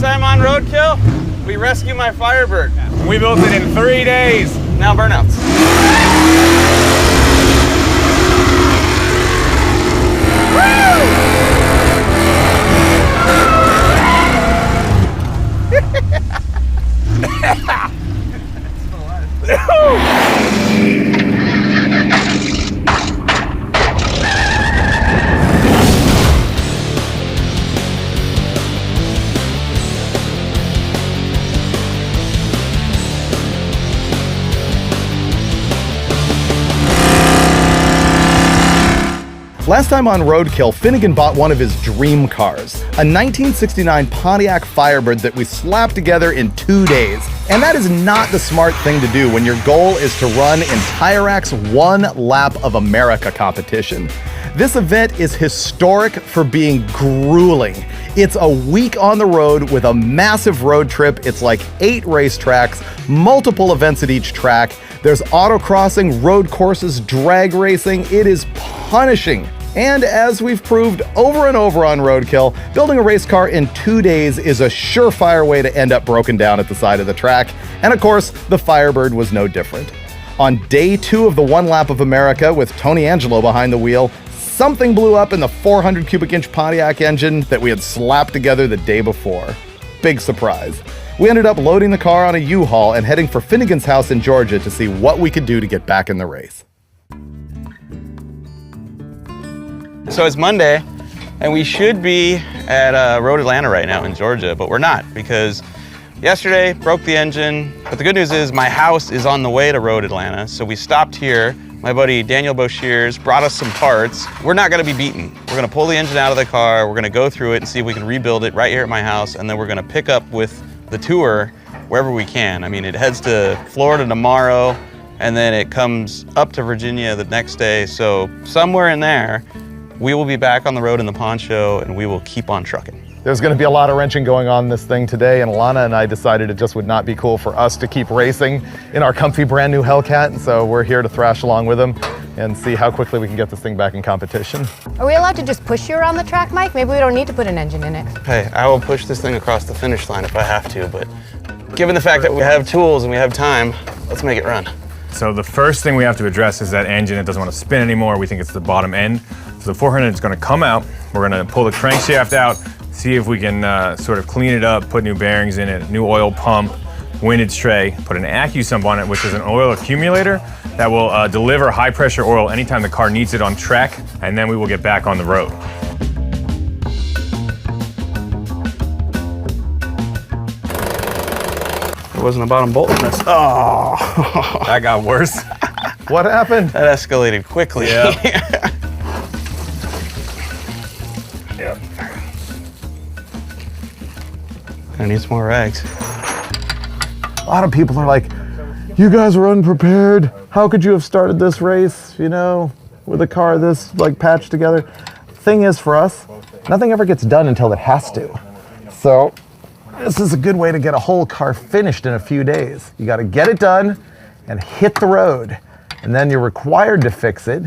time on Roadkill, we rescue my Firebird. We built it in 3 days. Now burnouts. Last time on Roadkill, Finnegan bought one of his dream cars, a 1969 Pontiac Firebird that we slapped together in 2 days. And that is not the smart thing to do when your goal is to run in Tire Rack's One Lap of America competition. This event is historic for being grueling. It's a week on the road with a massive road trip. It's like 8 racetracks, multiple events at each track. There's autocrossing, road courses, drag racing. It is punishing. And as we've proved over and over on Roadkill, building a race car in 2 days is a surefire way to end up broken down at the side of the track. And of course, the Firebird was no different. On day 2 of the One Lap of America, with Tony Angelo behind the wheel, something blew up in the 400 cubic inch Pontiac engine that we had slapped together the day before. Big surprise. We ended up loading the car on a U-Haul and heading for Finnegan's house in Georgia to see what we could do to get back in the race. So it's Monday, and we should be at Road Atlanta right now in Georgia, but we're not because yesterday broke the engine. But the good news is my house is on the way to Road Atlanta, so we stopped here. My buddy Daniel Boshears brought us some parts. We're not gonna be beaten. We're gonna pull the engine out of the car, we're gonna go through it and see if we can rebuild it right here at my house, and then we're gonna pick up with the tour wherever we can. I mean, it heads to Florida tomorrow, and then it comes up to Virginia the next day, so somewhere in there, we will be back on the road in the poncho, and we will keep on trucking. There's going to be a lot of wrenching going on in this thing today, and Alana and I decided it just would not be cool for us to keep racing in our comfy brand new Hellcat, and so we're here to thrash along with them and see how quickly we can get this thing back in competition. Are we allowed to just push you around the track, Mike? Maybe we don't need to put an engine in it. Hey, I will push this thing across the finish line if I have to, but given the fact that we have tools and we have time, let's make it run. So the first thing we have to address is that engine. It doesn't want to spin anymore. We think it's the bottom end. So the 400 is going to come out. We're going to pull the crankshaft out, see if we can sort of clean it up, put new bearings in it, new oil pump, windage tray, put an AccuSump on it, which is an oil accumulator that will deliver high pressure oil anytime the car needs it on track, and then we will get back on the road. There wasn't a bottom bolt in this. Oh, That got worse. What happened? that escalated quickly. Yeah. Yep. I need some more rags. A lot of people are like, you guys were unprepared. How could you have started this race, you know, with a car this like patched together? Thing is, for us, nothing ever gets done until it has to. So this is a good way to get a whole car finished in a few days. You got to get it done and hit the road, and then you're required to fix it.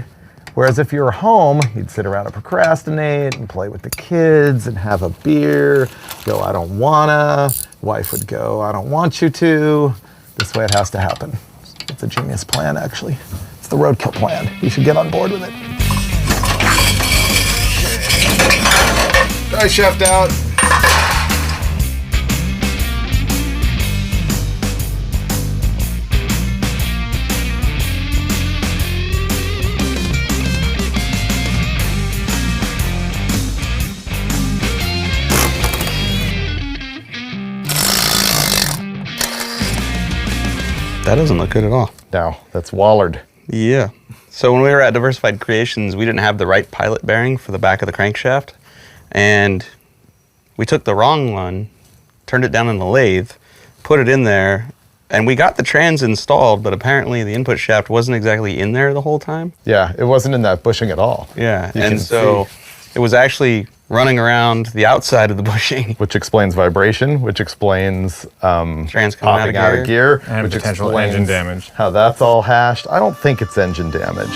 Whereas if you were home, you'd sit around and procrastinate and play with the kids and have a beer, go, I don't wanna. Wife would go, I don't want you to. This way it has to happen. It's a genius plan, actually. It's the Roadkill plan. You should get on board with it. Drive shaft out. That doesn't look good at all. No, that's Wallard. Yeah. So when we were at Diversified Creations, we didn't have the right pilot bearing for the back of the crankshaft. And we took the wrong one, turned it down in the lathe, put it in there, and we got the trans installed, but apparently the input shaft wasn't exactly in there the whole time. Yeah, it wasn't in that bushing at all. Yeah, You and can so see. it was actually running around the outside of the bushing. Which explains vibration, which explains Trans coming popping out of gear, And which potential explains engine damage. how that's all hashed. I don't think it's engine damage.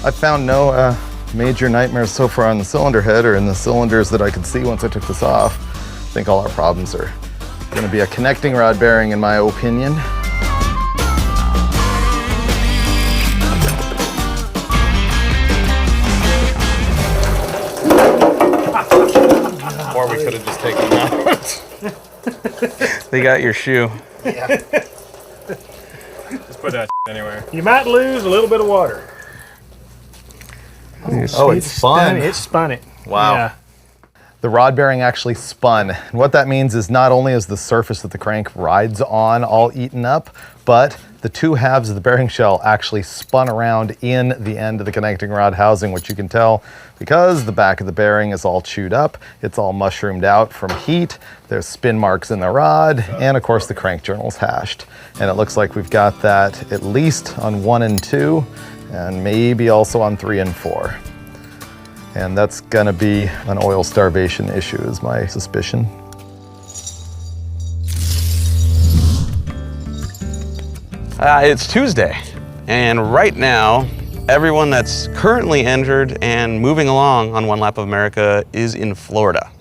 I found no major nightmares so far on the cylinder head or in the cylinders that I could see once I took this off. I think all our problems are going to be a connecting rod bearing, in my opinion. Or we could have just taken them out. They got your shoe. Yeah. Just put that anywhere. You might lose a little bit of water. Oh, it's spun. It spun it. Wow. Yeah. The rod bearing actually spun. And what that means is not only is the surface that the crank rides on all eaten up, but the two halves of the bearing shell actually spun around in the end of the connecting rod housing, which you can tell because the back of the bearing is all chewed up. It's all mushroomed out from heat. There's spin marks in the rod, and of course the crank journal's hashed. And it looks like we've got that at least on 1 and 2, and maybe also on 3 and 4. And that's gonna be an oil starvation issue is my suspicion. It's Tuesday, and right now, everyone that's currently injured and moving along on One Lap of America is in Florida.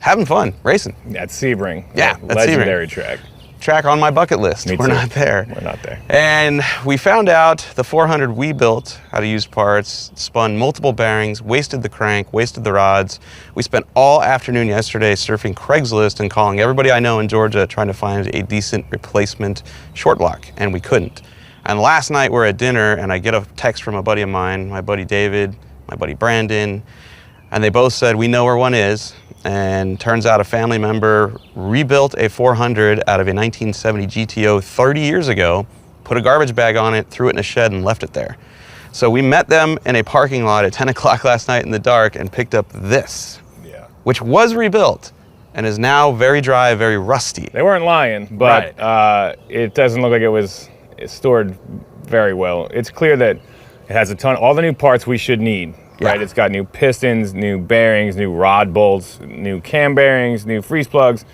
Having fun, racing. At Sebring. Yeah, a at legendary Sebring. track. Track on my bucket list. Me We're too. not there. We're not there. And we found out the 400 we built out of used parts, spun multiple bearings, wasted the crank, wasted the rods. We spent all afternoon yesterday surfing Craigslist and calling everybody I know in Georgia trying to find a decent replacement short block, and we couldn't. And last night we're at dinner and I get a text from a buddy of mine, my buddy David, my buddy Brandon, and they both said, we know where one is. And turns out a family member rebuilt a 400 out of a 1970 GTO 30 years ago, put a garbage bag on it, threw it in a shed and left it there. So we met them in a parking lot at 10 o'clock last night in the dark and picked up this, which was rebuilt and is now very dry, very rusty. They weren't lying, but it doesn't look like it was stored very well. It's clear that it has all the new parts we should need. Right, it's got new pistons, new bearings, new rod bolts, new cam bearings, new freeze plugs,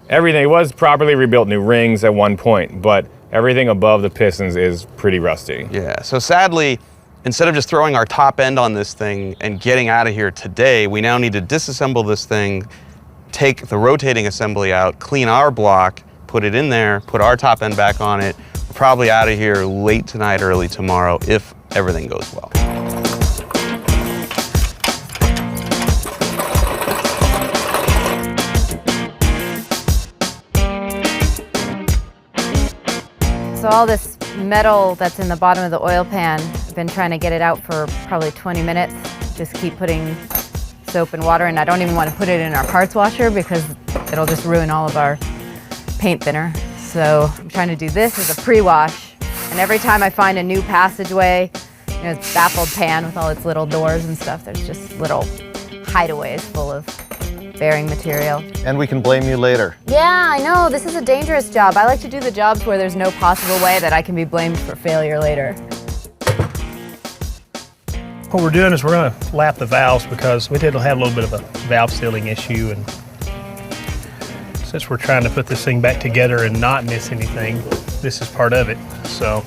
everything. It was properly rebuilt, new rings at one point, but everything above the pistons is pretty rusty. Yeah, so sadly, instead of just throwing our top end on this thing and getting out of here today, we now need to disassemble this thing, take the rotating assembly out, clean our block, put it in there, put our top end back on it. We're probably out of here late tonight, early tomorrow, if everything goes well. So all this metal that's in the bottom of the oil pan, I've been trying to get it out for probably 20 minutes. Just keep putting soap and water in. I don't even want to put it in our parts washer because it'll just ruin all of our paint thinner. So I'm trying to do this as a pre-wash. And every time I find a new passageway, you know, it's baffled pan with all its little doors and stuff, there's just little hideaways full of bearing material. And we can blame you later. Yeah, I know. This is a dangerous job. I like to do the jobs where there's no possible way that I can be blamed for failure later. What we're doing is we're going to lap the valves because we did have a little bit of a valve sealing issue, and since we're trying to put this thing back together and not miss anything, this is part of it. So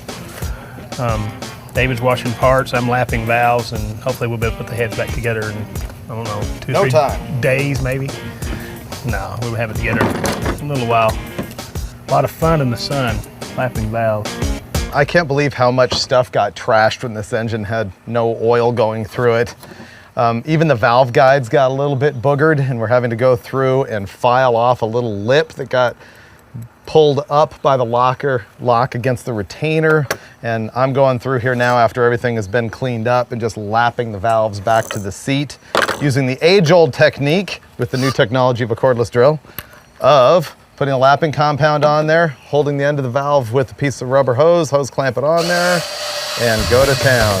David's washing parts, I'm lapping valves, and hopefully we'll be able to put the heads back together in, I don't know, 2 or 3 days maybe. No, we'll have it together in a little while. A lot of fun in the sun, lapping valves. I can't believe how much stuff got trashed when this engine had no oil going through it. Even the valve guides got a little bit boogered, and we're having to go through and file off a little lip that got pulled up by the lock against the retainer. And I'm going through here now after everything has been cleaned up and just lapping the valves back to the seat using the age-old technique with the new technology of a cordless drill of putting a lapping compound on there, holding the end of the valve with a piece of rubber hose clamp it on there, and go to town.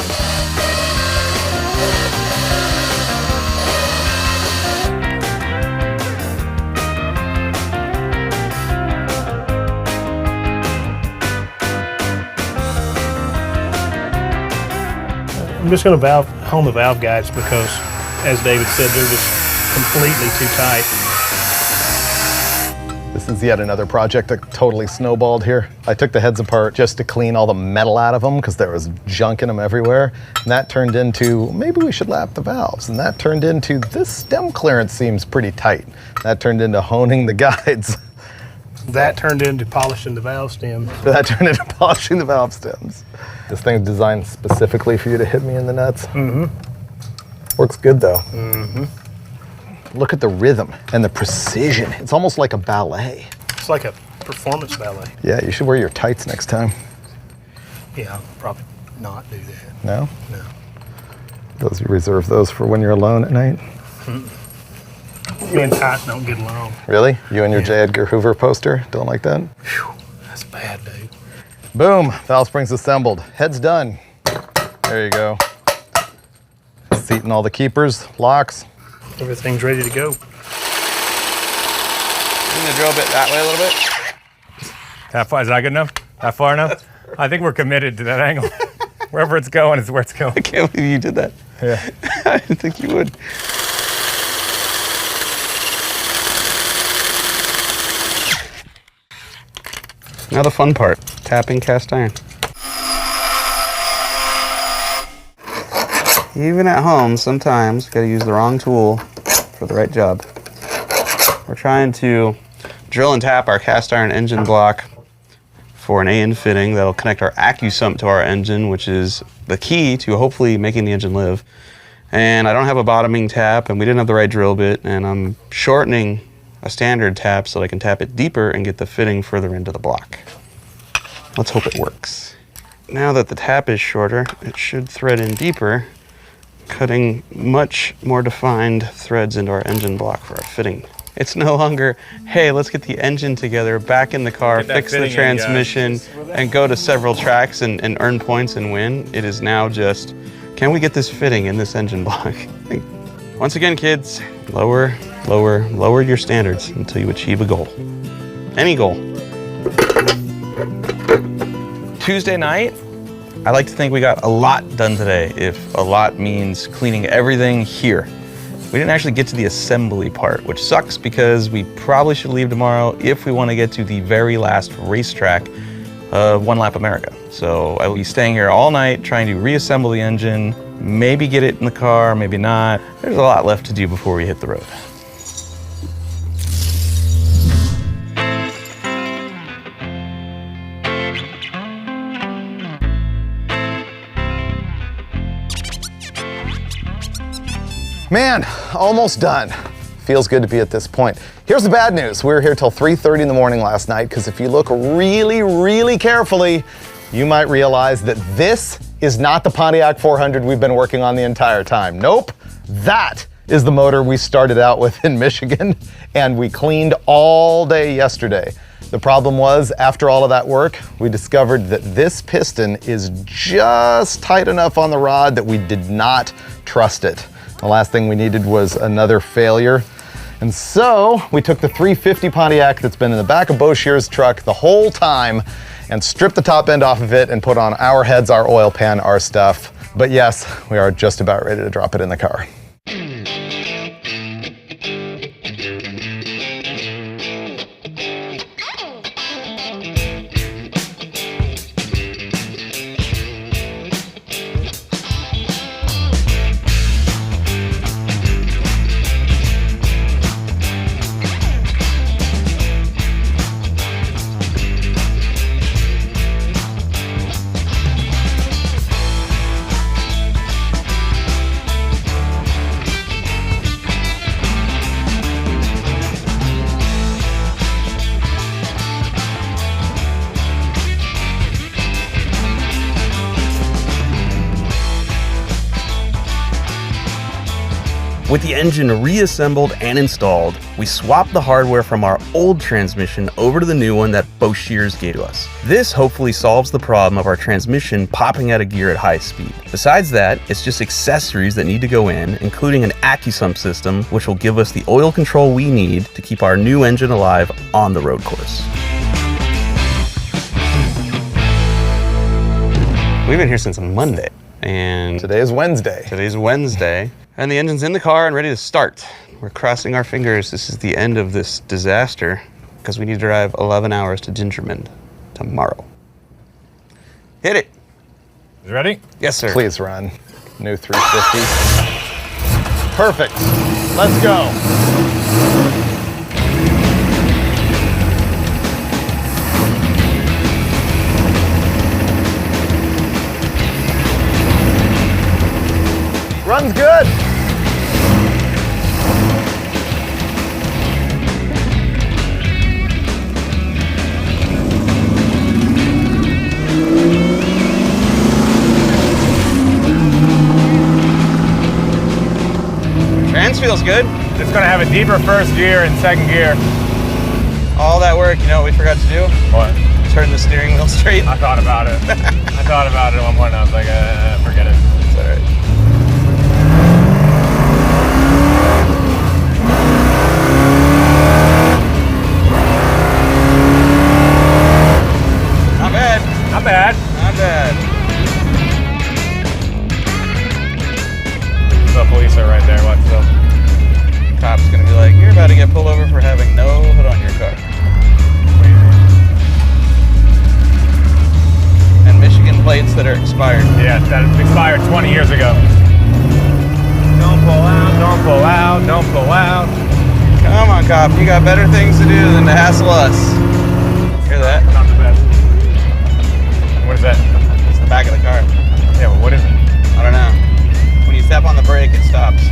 I'm just going to hone the valve guides because, as David said, they're just completely too tight. This is yet another project that totally snowballed here. I took the heads apart just to clean all the metal out of them because there was junk in them everywhere. And that turned into, maybe we should lap the valves. And that turned into, this stem clearance seems pretty tight. That turned into honing the guides. That turned into polishing the valve stems. That turned into polishing the valve stems. This thing's designed specifically for you to hit me in the nuts. Mm-hmm. Works good though. Mm-hmm. Look at the rhythm and the precision. It's almost like a ballet. It's like a performance ballet. Yeah, you should wear your tights next time. Yeah, I'll probably not do that. No? No. You reserve those for when you're alone at night? Me and tights don't get along. Really? You and your J. Edgar Hoover poster don't like that? Whew, that's bad, dude. Boom, valve springs assembled. Head's done. There you go. Seat and all the keepers, locks. Everything's ready to go. I'm gonna drill a bit that way a little bit. That far, is that good enough? That far enough? I think we're committed to that angle. Wherever it's going is where it's going. I can't believe you did that. Yeah. I didn't think you would. Now the fun part, tapping cast iron. Even at home, sometimes you gotta use the wrong tool for the right job. We're trying to drill and tap our cast iron engine block for an A-end fitting that'll connect our AccuSump to our engine, which is the key to hopefully making the engine live. And I don't have a bottoming tap, and we didn't have the right drill bit, and I'm shortening a standard tap so I can tap it deeper and get the fitting further into the block. Let's hope it works. Now that the tap is shorter, it should thread in deeper, cutting much more defined threads into our engine block for our fitting. It's no longer, hey, let's get the engine together, back in the car, fix the transmission, and go to several tracks and earn points and win. It is now just, can we get this fitting in this engine block? Once again, kids, lower your standards until you achieve a goal. Any goal. Tuesday night, I like to think we got a lot done today, if a lot means cleaning everything here. We didn't actually get to the assembly part, which sucks because we probably should leave tomorrow if we want to get to the very last racetrack of One Lap America. So I will be staying here all night trying to reassemble the engine, maybe get it in the car, maybe not. There's a lot left to do before we hit the road. Man, almost done. Feels good to be at this point. Here's the bad news. We were here till 3:30 in the morning last night because if you look really carefully, you might realize that this is not the Pontiac 400 we've been working on the entire time. Nope, that is the motor we started out with in Michigan and we cleaned all day yesterday. The problem was, after all of that work, we discovered that this piston is just tight enough on the rod that we did not trust it. The last thing we needed was another failure. And so we took the 350 Pontiac that's been in the back of Bo Shear's truck the whole time and stripped the top end off of it and put on our heads, our oil pan, our stuff. But yes, we are just about ready to drop it in the car. With the engine reassembled and installed, we swapped the hardware from our old transmission over to the new one that Bo Shears gave to us. This hopefully solves the problem of our transmission popping out of gear at high speed. Besides that, it's just accessories that need to go in, including an AccuSump system, which will give us the oil control we need to keep our new engine alive on the road course. We've been here since Monday, and Today is Wednesday. Today's Wednesday, and the engine's in the car and ready to start. We're crossing our fingers. This is the end of this disaster. because we need to drive 11 hours to Gingerman tomorrow. Hit it. You ready? Yes, sir. Please run. New 350. Perfect. Let's go. Runs good. Trans feels good. It's gonna have a deeper first gear and second gear. All that work, you know what we forgot to do? What? Turn the steering wheel straight. I thought about it. I thought about it at one point and I was like, forget it. It's all right. Not bad. Not bad. Not bad. The police are right there. Watch this. Cop's gonna be like, you're about to get pulled over for having no hood on your car. And Michigan plates that are expired. Yeah, that expired 20 years ago. Don't pull out, don't pull out, don't pull out. Come on, cop, you got better things to do than to hassle us. Hear that? Not the best. What is that? It's the back of the car. Yeah, well, what is it? I don't know. When you step on the brake, it stops.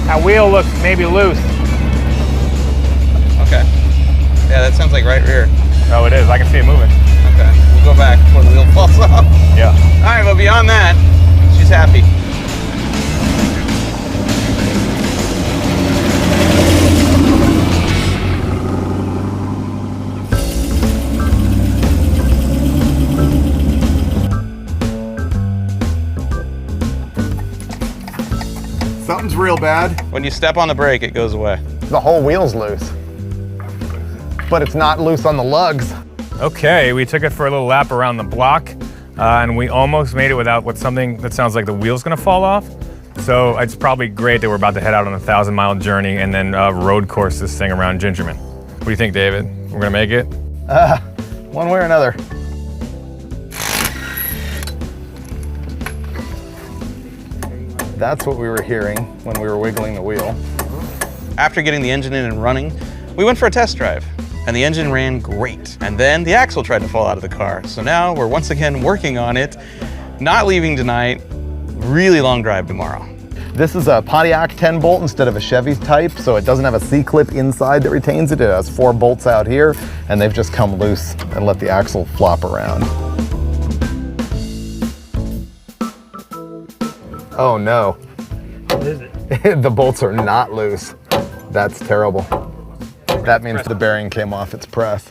That wheel looks maybe loose. Okay. Yeah, that sounds like right rear. Oh, it is. I can see it moving. Okay. We'll go back before the wheel falls off. Yeah. All right, but beyond that, she's happy. Something's real bad. When you step on the brake, it goes away. The whole wheel's loose. But it's not loose on the lugs. Okay, we took it for a little lap around the block, and we almost made it without something that sounds like the wheel's gonna fall off. So it's probably great that we're about to head out on a 1,000-mile journey and then road course this thing around Gingerman. What do you think, David? We're gonna make it? One way or another. That's what we were hearing when we were wiggling the wheel. After getting the engine in and running, we went for a test drive, and the engine ran great. And then the axle tried to fall out of the car. So now we're once again working on it, not leaving tonight, really long drive tomorrow. This is a Pontiac 10 bolt instead of a Chevy type, so it doesn't have a C-clip inside that retains it. It has 4 bolts out here, and they've just come loose and let the axle flop around. Oh no. What is it? The bolts are not loose. That's terrible. That means the bearing came off its press.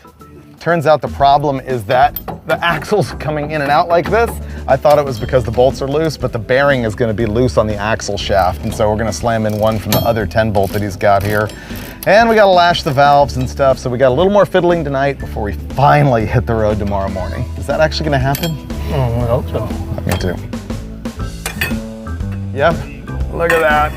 Turns out the problem is that the axle's coming in and out like this. I thought it was because the bolts are loose, but the bearing is gonna be loose on the axle shaft. And so we're gonna slam in one from the other 10 bolt that he's got here. And we gotta lash the valves and stuff. So we got a little more fiddling tonight before we finally hit the road tomorrow morning. Is that actually gonna happen? Oh, I hope so. Me too. Yep, look at that.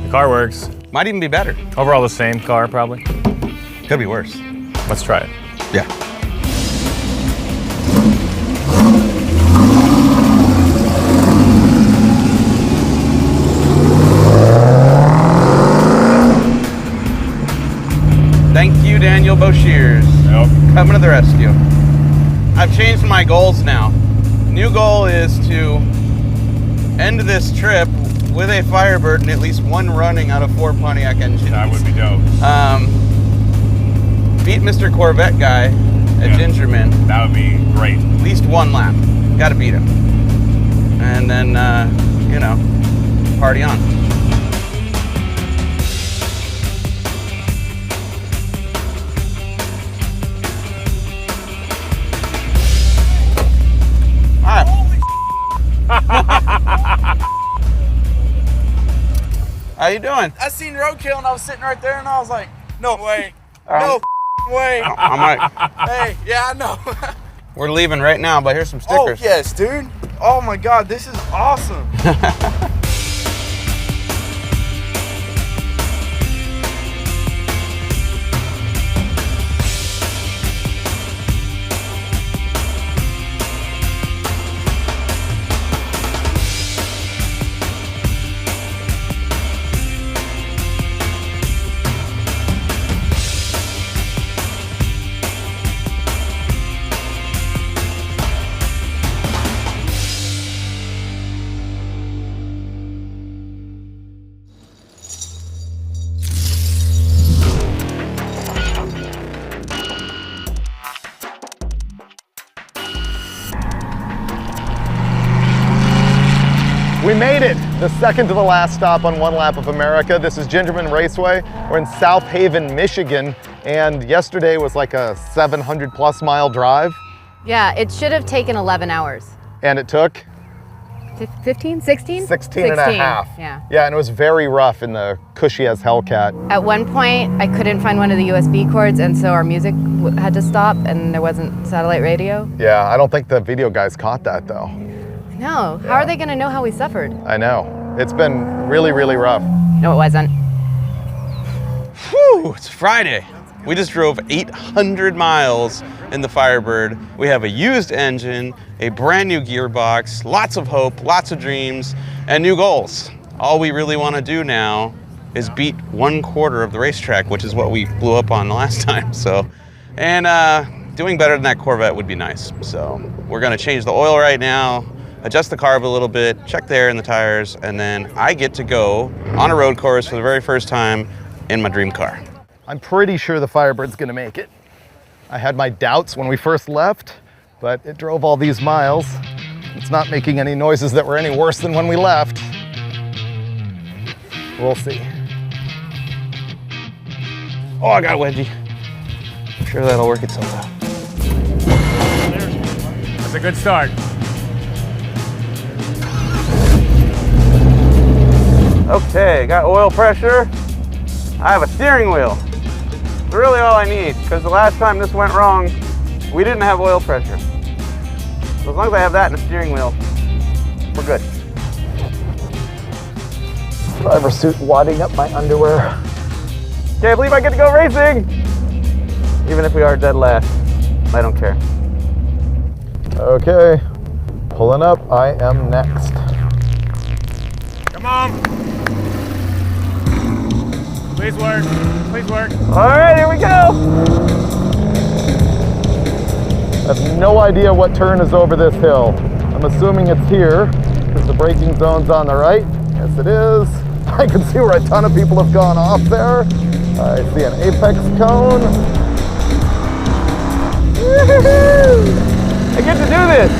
The car works. Might even be better. Overall the same car, probably. Could be worse. Let's try it. Yeah. Thank you, Daniel Boshears. Nope. Coming to the rescue. I've changed my goals now. New goal is to end this trip with a Firebird and at least one running out of 4 Pontiac engines. That would be dope. Beat Mr. Corvette guy at Gingerman. That would be great. At least one lap. Gotta beat him. And then, you know, party on. you doing? I seen Roadkill and I was sitting right there and I was like, no way. No way. I'm like, Hey, yeah, I know. we're leaving right now, but here's some stickers. Oh, yes, dude. Oh my God, this is awesome. We made it, the second to the last stop on One Lap of America. This is Gingerman Raceway. We're in South Haven, Michigan, and yesterday was like a 700 plus mile drive. Yeah, it should have taken 11 hours. And it took? 15, 16? 16 and a half. Yeah. Yeah, and it was very rough in the cushy as Hellcat. At one point, I couldn't find one of the USB cords, and so our music had to stop, and there wasn't satellite radio. Yeah, I don't think the video guys caught that though. No, how are they gonna know how we suffered? I know. It's been really, really rough. No, it wasn't. Whew, it's Friday. We just drove 800 miles in the Firebird. We have a used engine, a brand new gearbox, lots of hope, lots of dreams, and new goals. All we really want to do now is beat 1/4 of the racetrack, which is what we blew up on the last time. So, and doing better than that Corvette would be nice. So we're gonna change the oil right now, adjust the carb a little bit, check the air in the tires, and then I get to go on a road course for the very first time in my dream car. I'm pretty sure the Firebird's gonna make it. I had my doubts when we first left, but it drove all these miles. It's not making any noises that were any worse than when we left. We'll see. Oh, I got a wedgie. I'm sure that'll work itself out. That's a good start. Okay, got oil pressure. I have a steering wheel. It's really all I need, because the last time this went wrong, we didn't have oil pressure. So as long as I have that and a steering wheel, we're good. Driver suit wadding up my underwear. Can't believe I get to go racing! Even if we are dead last, I don't care. Okay, pulling up, I am next. Come on. Please work. Please work. All right, here we go. I have no idea what turn is over this hill. I'm assuming it's here, because the braking zone's on the right. Yes, it is. I can see where a ton of people have gone off there. I see an apex cone. Woo-hoo-hoo! I get to do this.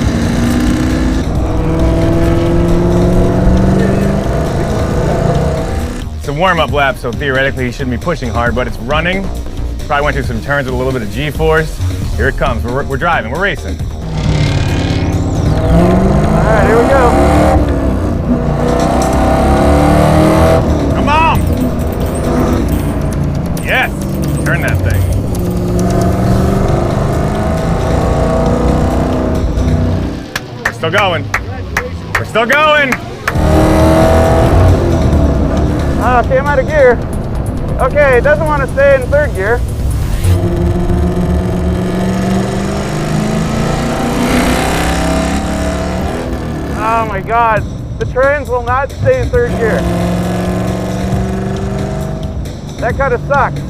It's a warm-up lap, so theoretically he shouldn't be pushing hard, but it's running. Probably went through some turns with a little bit of G-force. Here it comes. We're driving. We're racing. All right, here we go. Come on! Yes! Turn that thing. We're still going. We're still going! Okay, I'm out of gear. Okay, it doesn't want to stay in third gear. Oh my God, the trans will not stay in third gear. That kind of sucks.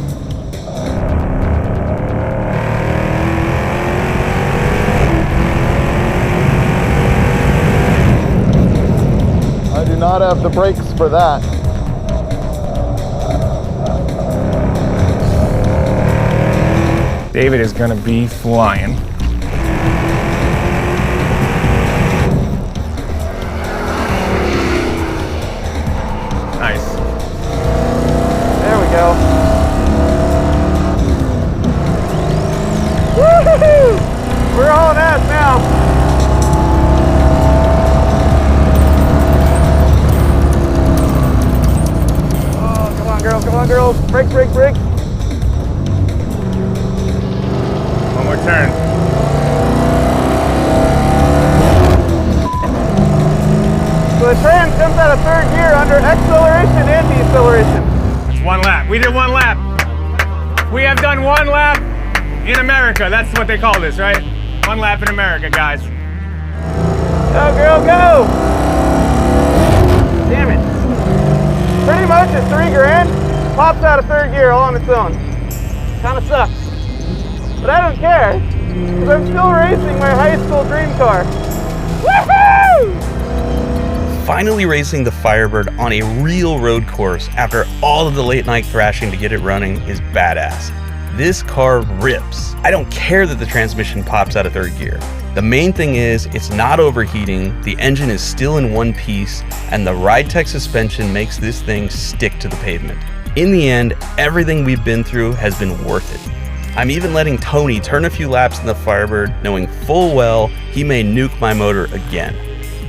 I do not have the brakes for that. David is gonna be flying. Nice. There we go. Woo-hoo-hoo! We're hauling ass now. brake, brake. One more turn. So the trans comes out of third gear under acceleration and deceleration. That's 1 lap. We did 1 lap. We have done 1 lap in America. That's what they call this, right? 1 lap in America, guys. Go, girl, go! Damn it. Pretty much at $3 grand, pops out of third gear all on its own. Kinda sucks. But I don't care, because I'm still racing my high school dream car. Woohoo! Finally racing the Firebird on a real road course after all of the late night thrashing to get it running is badass. This car rips. I don't care that the transmission pops out of third gear. The main thing is it's not overheating, the engine is still in one piece, and the Ride-Tech suspension makes this thing stick to the pavement. In the end, everything we've been through has been worth it. I'm even letting Tony turn a few laps in the Firebird, knowing full well he may nuke my motor again.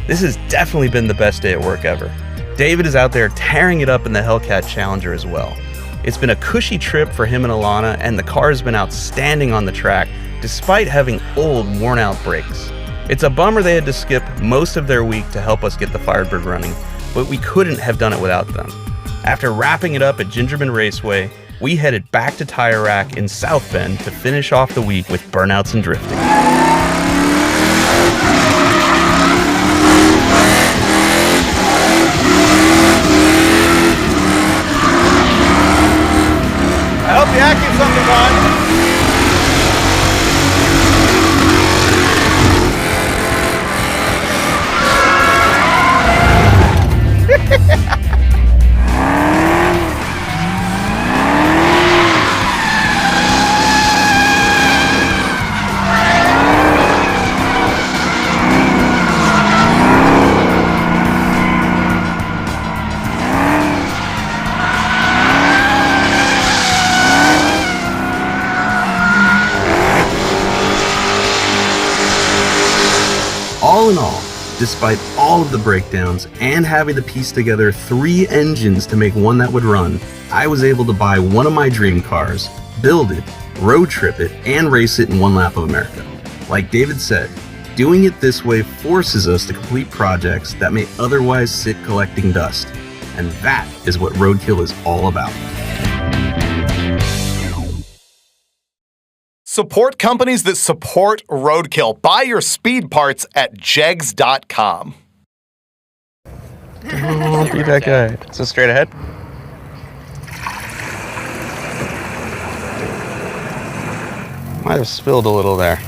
This has definitely been the best day at work ever. David is out there tearing it up in the Hellcat Challenger as well. It's been a cushy trip for him and Alana, and the car has been outstanding on the track despite having old, worn-out brakes. It's a bummer they had to skip most of their week to help us get the Firebird running, but we couldn't have done it without them. After wrapping it up at Gingerman Raceway, we headed back to Tire Rack in South Bend to finish off the week with burnouts and drifting. I hope the AccuSum's on. All in all, despite all of the breakdowns and having to piece together 3 engines to make one that would run, I was able to buy one of my dream cars, build it, road trip it, and race it in 1 lap of America. Like David said, doing it this way forces us to complete projects that may otherwise sit collecting dust. And that is what Roadkill is all about. Support companies that support Roadkill. Buy your speed parts at jegs.com. Don't be that guy. So straight ahead. Might have spilled a little there.